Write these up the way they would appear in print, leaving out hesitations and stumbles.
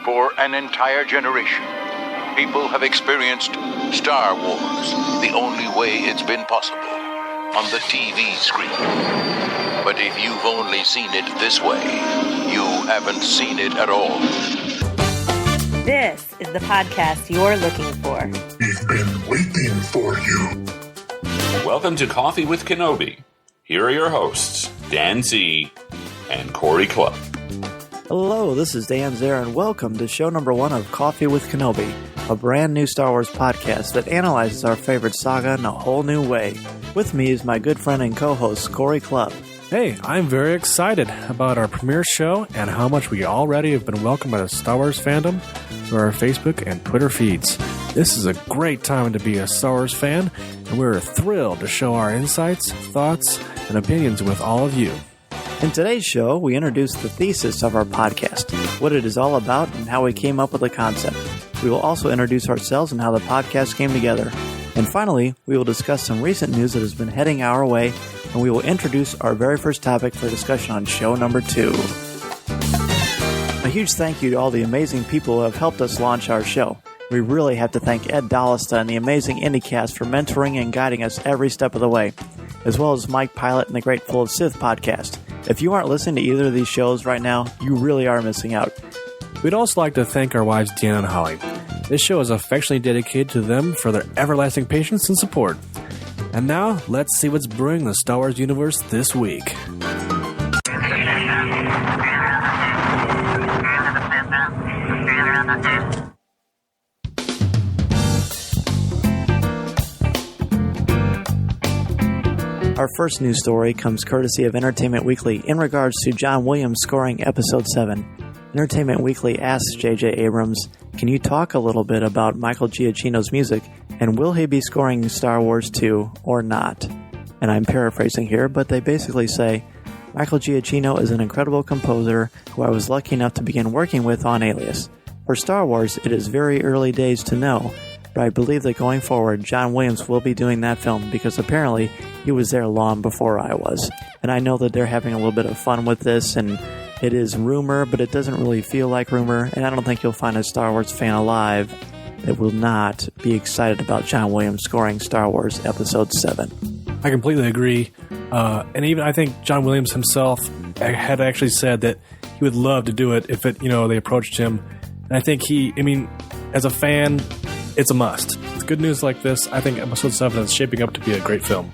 For an entire generation, people have experienced Star Wars the only way it's been possible, on the TV screen. But if you've only seen it this way, you haven't seen it at all. This is the podcast you're looking for. We've been waiting for you. Welcome to Coffee with Kenobi. Here are your hosts, Dan Z. and Corey Clubb. Hello, this is Dan Zare, and welcome to show number 1 of Coffee with Kenobi, a brand new Star Wars podcast that analyzes our favorite saga in a whole new way. With me is my good friend and co-host, Corey Clubb. Hey, I'm very excited about our premiere show and how much we already have been welcomed by the Star Wars fandom through our Facebook and Twitter feeds. This is a great time to be a Star Wars fan, and we're thrilled to show our insights, thoughts, and opinions with all of you. In today's show, we introduce the thesis of our podcast, what it is all about, and how we came up with the concept. We will also introduce ourselves and how the podcast came together. And finally, we will discuss some recent news that has been heading our way, and we will introduce our very first topic for discussion on show number 2. A huge thank you to all the amazing people who have helped us launch our show. We really have to thank Ed Dallista and the amazing IndieCast for mentoring and guiding us every step of the way, as well as Mike Pilot and the Grateful of Sith podcast. If you aren't listening to either of these shows right now, you really are missing out. We'd also like to thank our wives, Deanna and Holly. This show is affectionately dedicated to them for their everlasting patience and support. And now, let's see what's brewing the Star Wars universe this week. Our first news story comes courtesy of Entertainment Weekly in regards to John Williams scoring Episode 7. Entertainment Weekly asks J.J. Abrams, can you talk a little bit about Michael Giacchino's music, and will he be scoring Star Wars 2 or not? And I'm paraphrasing here, but they basically say, Michael Giacchino is an incredible composer who I was lucky enough to begin working with on Alias. For Star Wars, it is very early days to know, but I believe that going forward, John Williams will be doing that film because apparently he was there long before I was. And I know that they're having a little bit of fun with this, and it is rumor, but it doesn't really feel like rumor, and I don't think you'll find a Star Wars fan alive that will not be excited about John Williams scoring Star Wars Episode 7. I completely agree. And even I think John Williams himself had actually said that he would love to do it if they approached him. And I think as a fan, it's a must. With good news like this, I think Episode 7 is shaping up to be a great film.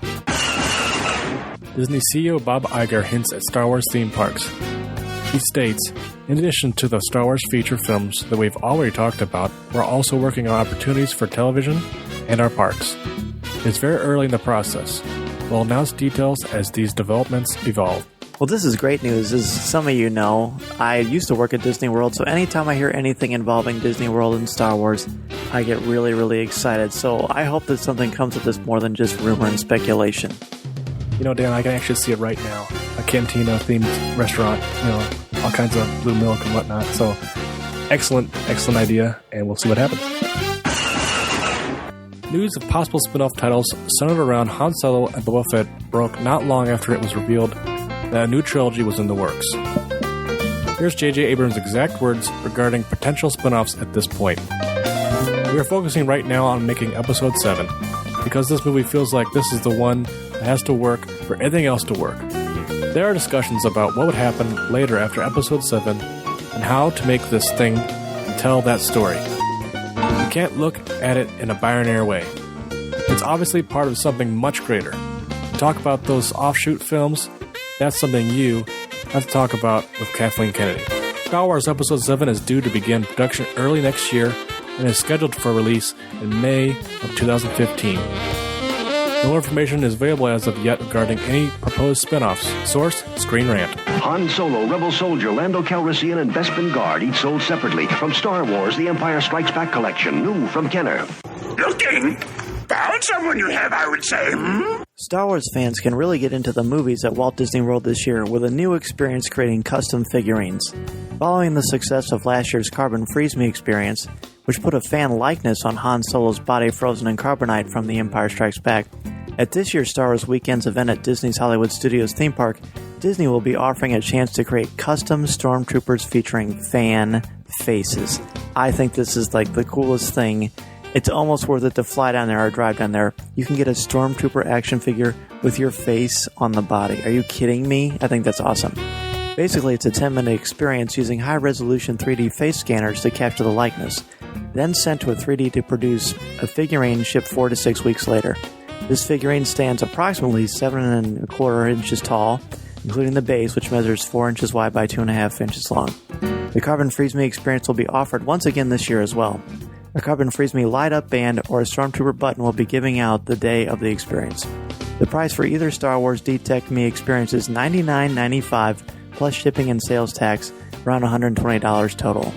Disney CEO Bob Iger hints at Star Wars theme parks. He states, in addition to the Star Wars feature films that we've already talked about, we're also working on opportunities for television and our parks. It's very early in the process. We'll announce details as these developments evolve. Well, this is great news. As some of you know, I used to work at Disney World, so anytime I hear anything involving Disney World and Star Wars, I get really, really excited. So I hope that something comes with this more than just rumor and speculation. Dan, I can actually see it right now. A cantina-themed restaurant, all kinds of blue milk and whatnot. So, excellent idea, and we'll see what happens. News of possible spin-off titles centered around Han Solo and Boba Fett broke not long after it was revealed that a new trilogy was in the works. Here's J.J. Abrams' exact words regarding potential spin-offs at this point. We are focusing right now on making Episode 7, because this movie feels like this is the one that has to work for everything else to work. There are discussions about what would happen later after Episode 7 and how to make this thing tell that story. You can't look at it in a binary way. It's obviously part of something much greater. Talk about those offshoot films, that's something you have to talk about with Kathleen Kennedy. Star Wars Episode 7 is due to begin production early next year and is scheduled for release in May of 2015. No information is available as of yet regarding any proposed spin-offs. Source, Screen Rant. Han Solo, Rebel Soldier, Lando Calrissian, and Bespin Guard, each sold separately. From Star Wars, The Empire Strikes Back Collection. New from Kenner. Looking? Found someone you have, I would say, Star Wars fans can really get into the movies at Walt Disney World this year with a new experience creating custom figurines. Following the success of last year's Carbon Freeze Me experience, which put a fan likeness on Han Solo's body frozen in carbonite from The Empire Strikes Back, At this year's Star Wars Weekends event at Disney's Hollywood Studios theme park, Disney will be offering a chance to create custom stormtroopers featuring fan faces. I think this is like the coolest thing. It's almost worth it to fly down there or drive down there. You can get a stormtrooper action figure with your face on the body. Are you kidding me? I think that's awesome. Basically, it's a 10-minute experience using high-resolution 3D face scanners to capture the likeness, then sent to a 3D to produce a figurine shipped 4 to 6 weeks later. This figurine stands approximately 7 1/4 inches tall, including the base, which measures 4 inches wide by 2.5 inches long. The Carbon Freeze Me experience will be offered once again this year as well. A Carbon Freeze Me light-up band or a Stormtrooper button will be giving out the day of the experience. The price for either Star Wars Detect Me experience is $99.95 plus shipping and sales tax, around $120 total.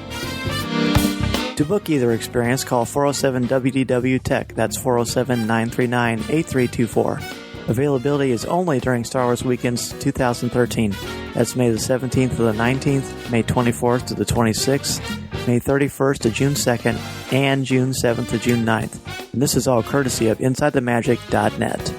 To book either experience, call 407-WDW-TECH. That's 407-939-8324. Availability is only during Star Wars Weekends 2013. That's May the 17th to the 19th, May 24th to the 26th, May 31st to June 2nd, and June 7th to June 9th. And this is all courtesy of InsideTheMagic.net.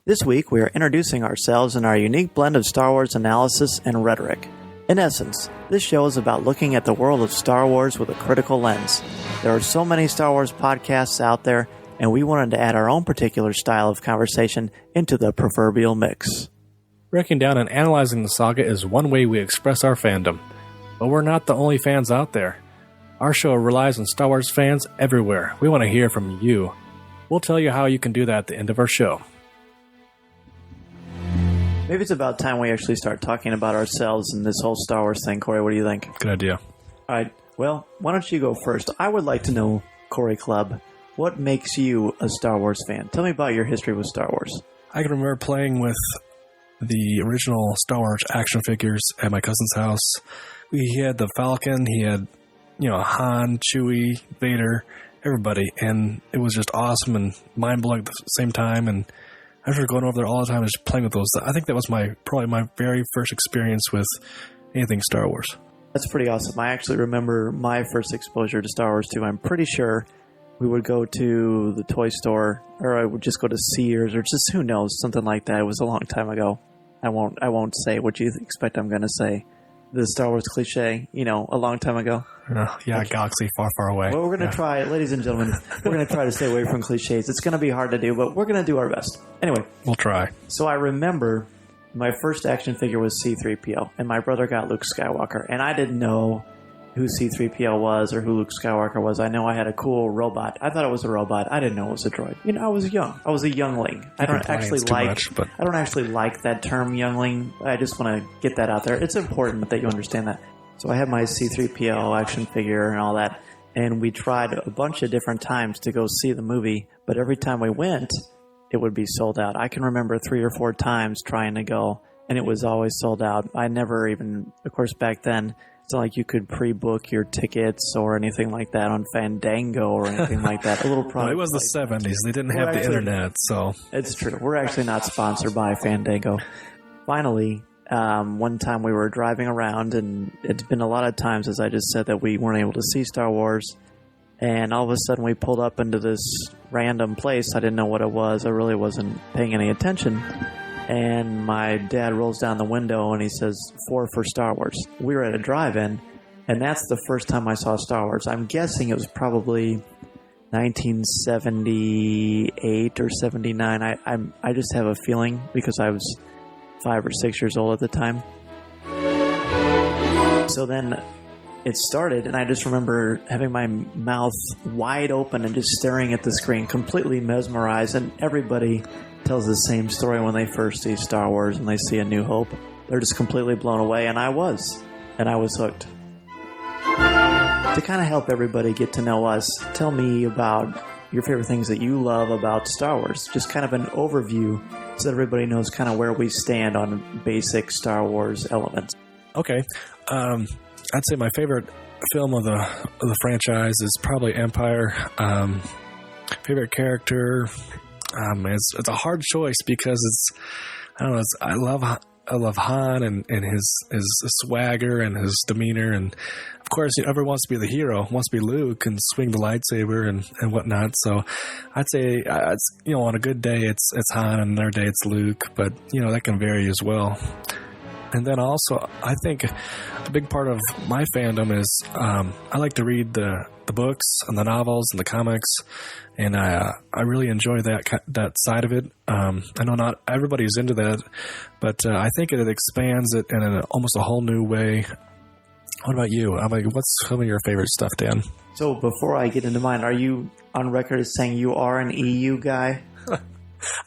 This week, we are introducing ourselves in our unique blend of Star Wars analysis and rhetoric. In essence, this show is about looking at the world of Star Wars with a critical lens. There are so many Star Wars podcasts out there, and we wanted to add our own particular style of conversation into the proverbial mix. Breaking down and analyzing the saga is one way we express our fandom. But we're not the only fans out there. Our show relies on Star Wars fans everywhere. We want to hear from you. We'll tell you how you can do that at the end of our show. Maybe it's about time we actually start talking about ourselves and this whole Star Wars thing. Corey, what do you think? Good idea. All right. Well, why don't you go first? I would like to know, Corey Clubb, what makes you a Star Wars fan? Tell me about your history with Star Wars. I can remember playing with the original Star Wars action figures at my cousin's house. He had the Falcon, he had, Han, Chewie, Vader, everybody, and it was just awesome and mind-blowing at the same time, and I remember going over there all the time and just playing with those. I think that was probably my very first experience with anything Star Wars. That's pretty awesome. I actually remember my first exposure to Star Wars, too. I'm pretty sure we would go to the toy store, or I would just go to Sears, or just who knows, something like that. It was a long time ago. I won't say what you expect I'm going to say. The Star Wars cliche, a long time ago. Galaxy far, far away. Well, we're going to try, ladies and gentlemen, we're going to try to stay away from cliches. It's going to be hard to do, but we're going to do our best. Anyway. We'll try. So I remember my first action figure was C-3PO, and my brother got Luke Skywalker, and I didn't know who C-3PO was or who Luke Skywalker was. I know I had a cool robot. I thought it was a robot. I didn't know it was a droid. I was young. I was a youngling. I don't actually like that term youngling. I just want to get that out there. It's important that you understand that. So I had my C-3PO action figure and all that, and we tried a bunch of different times to go see the movie, but every time we went, it would be sold out. I can remember 3 or 4 times trying to go, and it was always sold out. I never even, of course, back then, it's not like you could pre-book your tickets or anything like that on Fandango or anything like that. A little product. Well, it was the 70s. They didn't have the internet, so. It's true. We're actually not sponsored by Fandango. Finally, one time we were driving around, and it's been a lot of times, as I just said, that we weren't able to see Star Wars. And all of a sudden we pulled up into this random place. I didn't know what it was. I really wasn't paying any attention. And my dad rolls down the window and he says, 4 for Star Wars. We were at a drive-in, and that's the first time I saw Star Wars. I'm guessing it was probably 1978 or 79. I just have a feeling because I was 5 or 6 years old at the time. So then it started, and I just remember having my mouth wide open and just staring at the screen, completely mesmerized, and everybody tells the same story when they first see Star Wars and they see A New Hope. They're just completely blown away, and I was hooked. To kind of help everybody get to know us, tell me about your favorite things that you love about Star Wars. Just kind of an overview so that everybody knows kind of where we stand on basic Star Wars elements. Okay. I'd say my favorite film of the franchise is probably Empire. Favorite character... it's a hard choice because I love love Han and his swagger and his demeanor, and of course, everyone wants to be the hero, wants to be Luke and swing the lightsaber and whatnot. So I'd say, on a good day it's Han, and another day it's Luke, but that can vary as well. And then also, I think a big part of my fandom is I like to read the books and the novels and the comics, and I really enjoy that side of it. I know not everybody's into that, but I think it expands it in almost a whole new way. What about you? What's some of your favorite stuff, Dan? So before I get into mine, are you on record as saying you are an EU guy?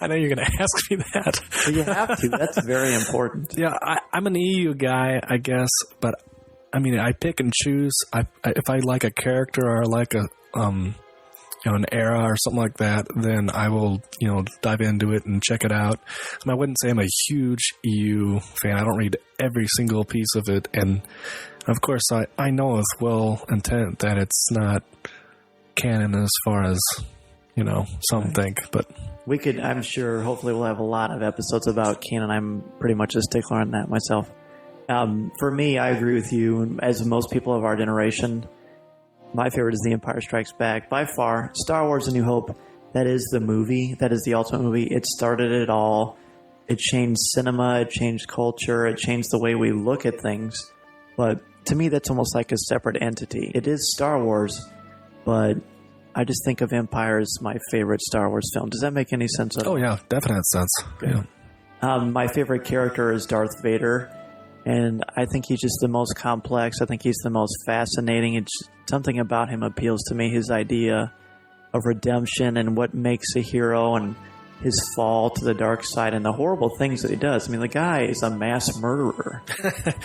I know you're going to ask me that. Well, you have to. That's very important. Yeah, I'm an EU guy, I guess, but I mean, I pick and choose. If I like a character or I like an era or something like that, then I will, dive into it and check it out. I wouldn't say I'm a huge EU fan. I don't read every single piece of it, and of course, I know with well intent that it's not canon as far as some think, but. We could, I'm sure, hopefully we'll have a lot of episodes about canon. I'm pretty much a stickler on that myself. For me, I agree with you. As most people of our generation, my favorite is The Empire Strikes Back. By far, Star Wars A New Hope, that is the movie. That is the ultimate movie. It started it all. It changed cinema. It changed culture. It changed the way we look at things. But to me, that's almost like a separate entity. It is Star Wars, but I just think of Empire as my favorite Star Wars film. Does that make any sense at all? Oh, yeah, definite sense. Yeah. My favorite character is Darth Vader, and I think he's just the most complex. I think he's the most fascinating. It's something about him appeals to me, his idea of redemption and what makes a hero and his fall to the dark side and the horrible things that he does. I mean, the guy is a mass murderer.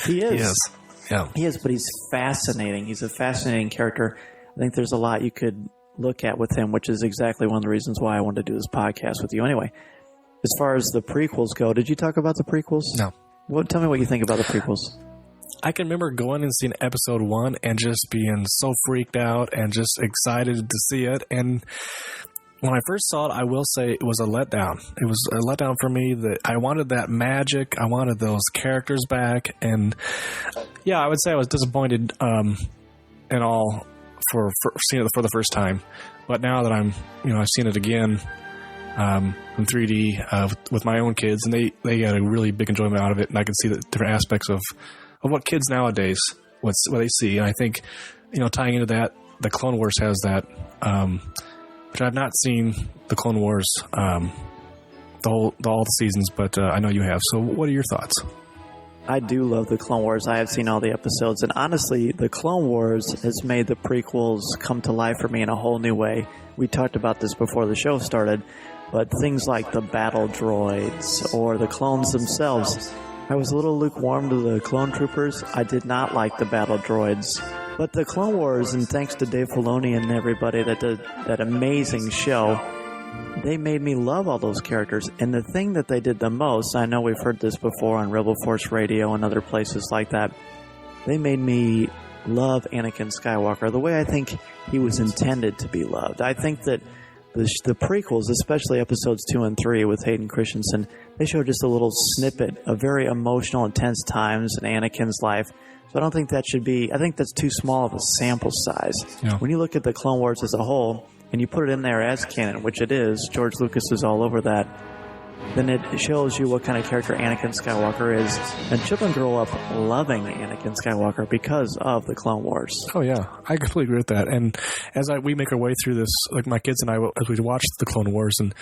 He is. He is. Yeah. He is, but he's fascinating. He's a fascinating character. I think there's a lot you could look at with him, which is exactly one of the reasons why I wanted to do this podcast with you. Anyway, as far as the prequels go, did you talk about the prequels? No. Well, tell me what you think about the prequels. I can remember going and seeing episode 1 and just being so freaked out and just excited to see it. And when I first saw it, I will say it was a letdown. It was a letdown for me that I wanted that magic. I wanted those characters back. And yeah, I would say I was disappointed in all for seeing it for the first time. But now that I've seen it again in 3D with my own kids, and they got a really big enjoyment out of it, and I can see the different aspects of what kids nowadays, what they see. And I think, tying into that, the Clone Wars has that, which I've not seen the Clone Wars, all the seasons, but I know you have. So what are your thoughts? I do love the Clone Wars. I have seen all the episodes, and honestly, the Clone Wars has made the prequels come to life for me in a whole new way. We talked about this before the show started, but things like the battle droids or the clones themselves, I was a little lukewarm to the clone troopers. I did not like the battle droids. But the Clone Wars, and thanks to Dave Filoni and everybody that did that amazing show, they made me love all those characters. And the thing that they did the most, I know we've heard this before on Rebel Force Radio and other places like that, they made me love Anakin Skywalker the way I think he was intended to be loved. I think that the prequels, especially episodes 2 and 3 with Hayden Christensen, they show just a little snippet of very emotional, intense times in Anakin's life. So I don't think that should be, I think that's too small of a sample size. Yeah. When you look at the Clone Wars as a whole, and you put it in there as canon, which it is, George Lucas is all over that, then it shows you what kind of character Anakin Skywalker is. And children grow up loving Anakin Skywalker because of the Clone Wars. Oh, yeah. I completely agree with that. And as we make our way through this, like my kids and I, as we watch the Clone Wars and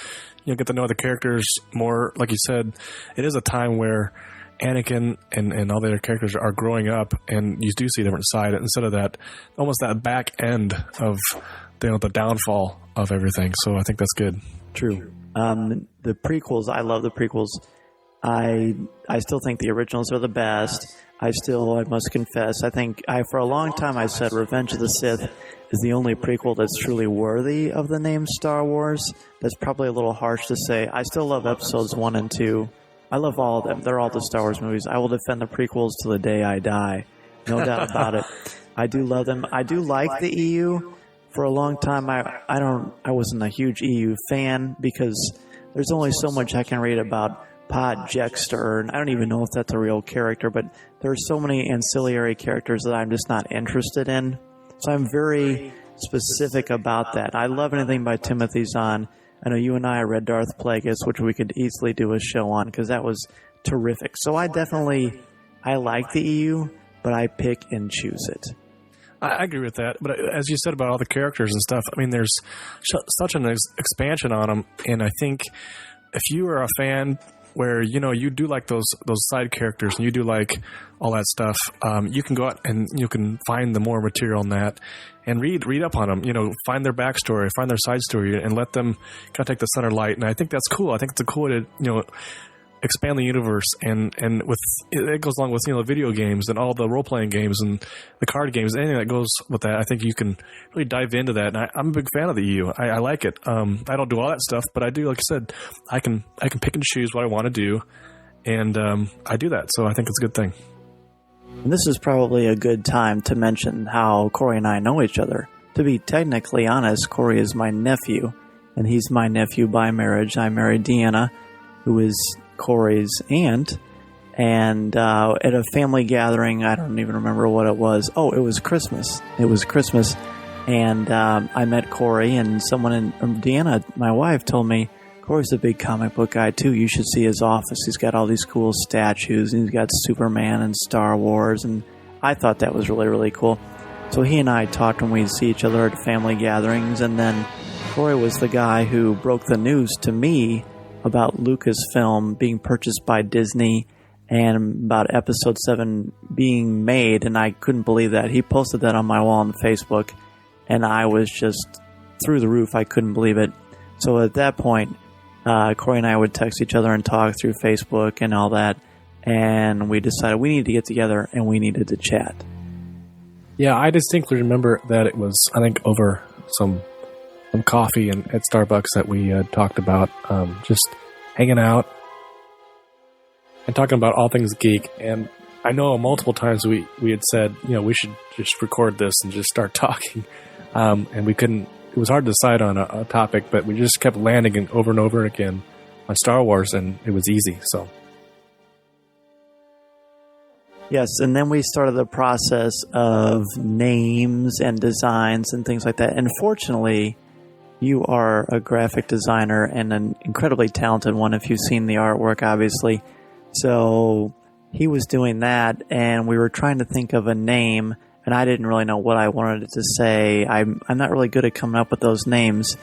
get to know the characters more, like you said, it is a time where Anakin and all the other characters are growing up, and you do see a different side instead of that, almost that back end of the downfall of everything. So I think that's good. True. The prequels, I love the prequels. I still think the originals are the best. I must confess, I think for a long time I said Revenge of the Sith is the only prequel that's truly worthy of the name Star Wars. That's probably a little harsh to say. I still love episodes 1 and 2. I love all of them. They're all the Star Wars movies. I will defend the prequels to the day I die. No doubt about it. I do love them. I do like the EU. For a long time, I wasn't a huge EU fan because there's only so much I can read about Podjexter, and I don't even know if that's a real character, but there are so many ancillary characters that I'm just not interested in. So I'm very specific about that. I love anything by Timothy Zahn. I know you and I read Darth Plagueis, which we could easily do a show on because that was terrific. So I like the EU, but I pick and choose it. I agree with that. But as you said about all the characters and stuff, I mean, there's such an expansion on them. And I think if you are a fan where, you do like those side characters and you do like all that stuff, you can go out and you can find the more material on that and read up on them, find their backstory, find their side story, and let them kind of take the center light. And I think that's cool. I think it's a cool way to, expand the universe, and with it goes along with video games and all the role-playing games and the card games, anything that goes with that. I think you can really dive into that, and I'm a big fan of the EU. I like it. I don't do all that stuff, but I do, like I said, I can pick and choose what I want to do, and I do that, so I think it's a good thing. And this is probably a good time to mention how Corey and I know each other. To be technically honest, Corey is my nephew, and he's my nephew by marriage. I married Deanna, who is Corey's aunt, and at a family gathering, I don't even remember what it was. Oh, it was Christmas. And I met Corey, and someone Deanna, my wife, told me, Corey's a big comic book guy too. You should see his office. He's got all these cool statues, and he's got Superman and Star Wars, and I thought that was really, really cool. So he and I talked when we'd see each other at family gatherings, and then Corey was the guy who broke the news to me about Lucasfilm being purchased by Disney and about Episode 7 being made, and I couldn't believe that. He posted that on my wall on Facebook, and I was just through the roof. I couldn't believe it. So at that point, Corey and I would text each other and talk through Facebook and all that, and we decided we needed to get together and we needed to chat. Yeah, I distinctly remember that it was, I think, over some coffee and at Starbucks that we talked about just hanging out and talking about all things geek. And I know multiple times we had said, we should just record this and just start talking. And we couldn't, it was hard to decide on a topic, but we just kept landing over and over again on Star Wars, and it was easy. So. Yes, and then we started the process of names and designs and things like that. And fortunately, you are a graphic designer and an incredibly talented one if you've seen the artwork, obviously. So he was doing that, and we were trying to think of a name, and I didn't really know what I wanted it to say. I'm not really good at coming up with those names,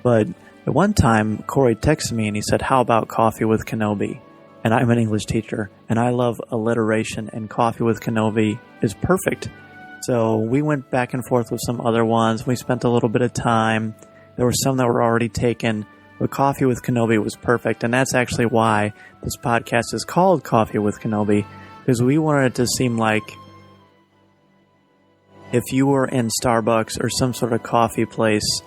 but at one time, Corey texted me, and he said, how about Coffee with Kenobi? And I'm an English teacher, and I love alliteration, and Coffee with Kenobi is perfect. So we went back and forth with some other ones. We spent a little bit of time. There were some that were already taken, but Coffee with Kenobi was perfect, and that's actually why this podcast is called Coffee with Kenobi, because we wanted it to seem like if you were in Starbucks or some sort of coffee place,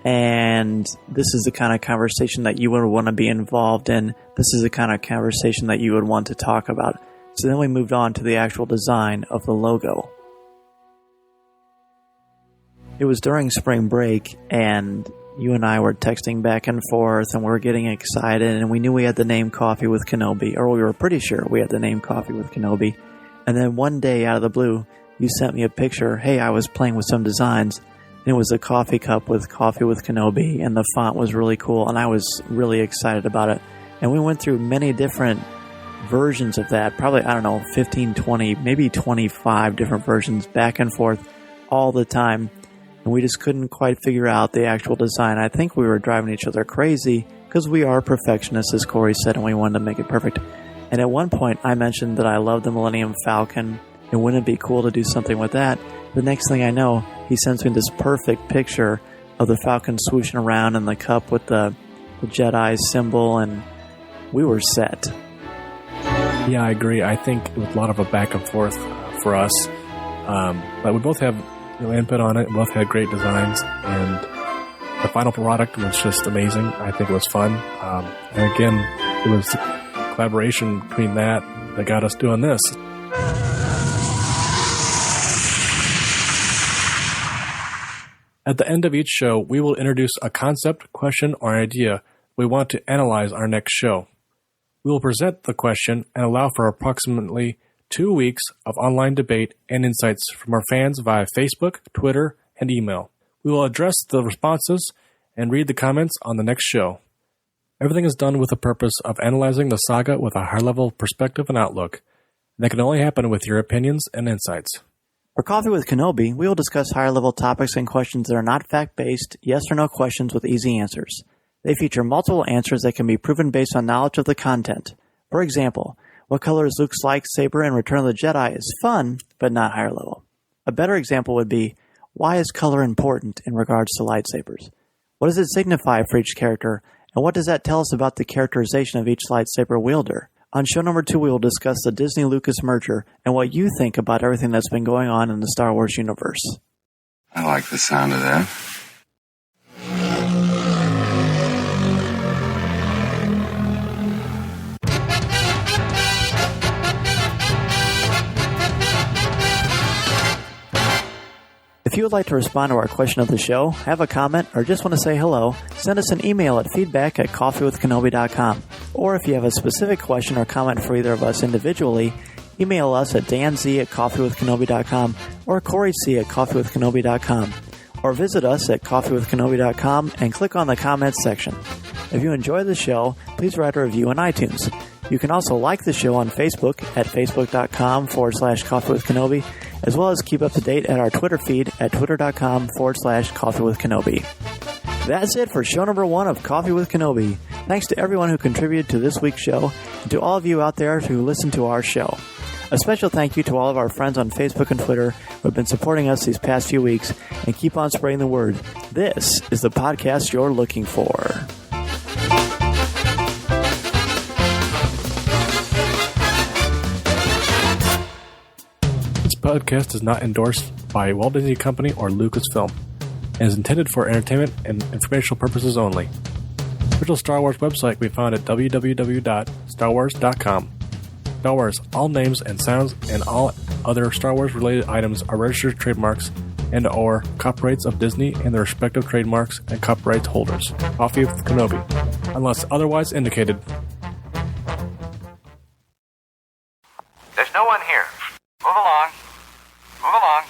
and this is the kind of conversation that you would want to be involved in, this is the kind of conversation that you would want to talk about. So then we moved on to the actual design of the logo. It was during spring break, and you and I were texting back and forth, and we were getting excited, and we knew we had the name Coffee with Kenobi, or we were pretty sure we had the name Coffee with Kenobi. And then one day, out of the blue, you sent me a picture. Hey, I was playing with some designs, and it was a coffee cup with Coffee with Kenobi, and the font was really cool, and I was really excited about it. And we went through many different versions of that, probably, 15, 20, maybe 25 different versions, back and forth all the time. And we just couldn't quite figure out the actual design. I think we were driving each other crazy because we are perfectionists, as Corey said, and we wanted to make it perfect. And at one point, I mentioned that I love the Millennium Falcon, and wouldn't it be cool to do something with that? The next thing I know, he sends me this perfect picture of the Falcon swooshing around in the cup with the Jedi symbol, and we were set. Yeah, I agree. I think it was a lot of a back and forth for us. But we both have input on it. We both had great designs, and the final product was just amazing. I think it was fun. And again, it was collaboration between that got us doing this. At the end of each show, we will introduce a concept, question, or idea we want to analyze our next show. We will present the question and allow for approximately 2 weeks of online debate and insights from our fans via Facebook, Twitter, and email. We will address the responses and read the comments on the next show. Everything is done with the purpose of analyzing the saga with a high-level perspective and outlook. That can only happen with your opinions and insights. For Coffee with Kenobi, we will discuss higher-level topics and questions that are not fact-based, yes or no questions with easy answers. They feature multiple answers that can be proven based on knowledge of the content. For example, what color is Luke's lightsaber in Return of the Jedi is fun, but not higher level. A better example would be, why is color important in regards to lightsabers? What does it signify for each character, and what does that tell us about the characterization of each lightsaber wielder? On show number 2, we will discuss the Disney-Lucas merger and what you think about everything that's been going on in the Star Wars universe. I like the sound of that. If you would like to respond to our question of the show, have a comment, or just want to say hello, send us an email at feedback@coffeewithkenobi.com. Or if you have a specific question or comment for either of us individually, email us at danz@coffeewithkenobi.com or coryc@coffeewithkenobi.com. Or visit us at coffeewithkenobi.com and click on the comments section. If you enjoy the show, please write a review on iTunes. You can also like the show on Facebook at facebook.com/coffeewithkenobi, as well as keep up to date at our Twitter feed at twitter.com/coffeewithkenobi. That's it for show number 1 of Coffee with Kenobi. Thanks to everyone who contributed to this week's show, and to all of you out there who listen to our show. A special thank you to all of our friends on Facebook and Twitter who have been supporting us these past few weeks, and keep on spreading the word. This is the podcast you're looking for. This podcast is not endorsed by Walt Disney Company or Lucasfilm, and is intended for entertainment and informational purposes only. The original Star Wars website can be found at www.starwars.com. Star Wars, all names and sounds and all other Star Wars related items are registered trademarks and or copyrights of Disney and their respective trademarks and copyright holders. Coffee with Kenobi, unless otherwise indicated. There's no one here. Move along. Move along.